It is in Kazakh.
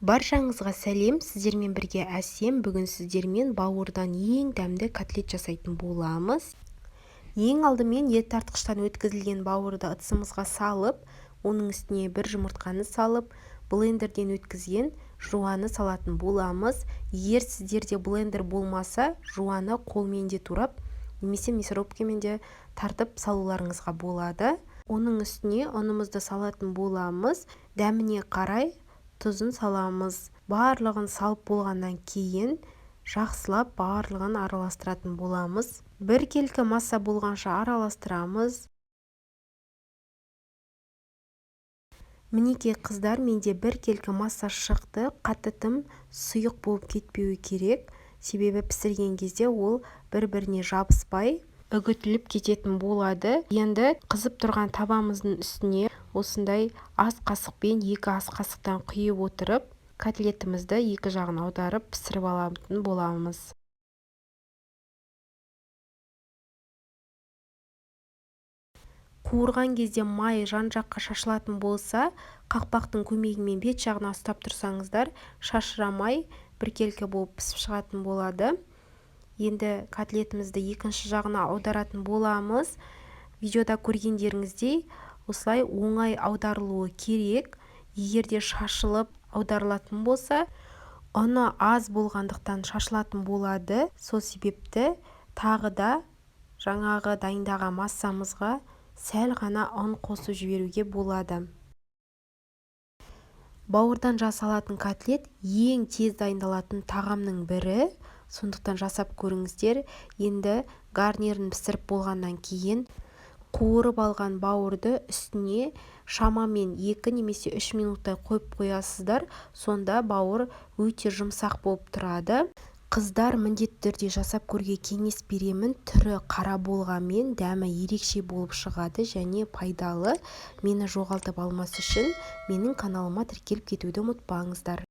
Баршаңызға сәлем, сіздермен бірге Әсем. Бүгін сіздермен бауырдан ең дәмді котлет жасайтын боламыз. Ең алдымен ет тартқыштан өткізілген бауырды ыдысымызға салып, оның үстіне бір жұмыртқаны салып, блендерден өткізген жуаны салатын боламыз. Егер сіздерде блендер болмаса, жуаны қолмен де турап, немесе мясорубкамен де тартып салуларыңызға болады. Оның үстіне ұнымызды салатын боламыз. Дәміне қарай тұзын саламыз. Барлығын салып болғаннан кейін жақсылап барлығын араластыратын боламыз. Бір келкі масса болғанша араластырамыз. Мінекей қыздар, менде бір келкі масса шықты. Қатты тым сұйық болып кетпеуі керек. Себебі пісірген кезде ол бір-біріне жабыспай үгітіліп кететін болады. Енді қызып тұрған табамыздың үстіне осындай ас қасықпен 2 ас қасықтан құйып отырып, котлетімізді екі жағын аударып пісіріп алатын боламыз. Қуырған кезде май жан-жаққа шашылатын болса, қақпақтың көмегімен бет жағына ұстап тұрсаңыздар, шашырамай біркелкі болып пісіп шығатын болады. Енді котлетімізді екінші жағына аударатын боламыз. Видеода көргендеріңіздей осылай оңай аударылуы керек. Егерде шашылып аударылатын болса, ұны аз болғандықтан шашылатын болады. Сол себепті тағы да жаңағы дайындаған массамызға сәл ғана ұн қосып жіберуге болады. Бауырдан жасалатын котлет ең тез дайындалатын тағамның бірі. Сондықтан жасап көріңіздер. Енді гарнирін пісіріп болғаннан кейін қуырып алған бауырды үстіне шамамен 2 немесе 3 минуттай қойып қоясыздар. Сонда бауыр өте жұмсақ болып тұрады. Қыздар, міндетті түрде жасап көруге кеңес беремін. Түрі қара болғанмен дәмі ерекше болып шығады және пайдалы. Мені жоғалтып алмас үшін менің каналыма тіркеліп кетуді ұмытпаңыздар.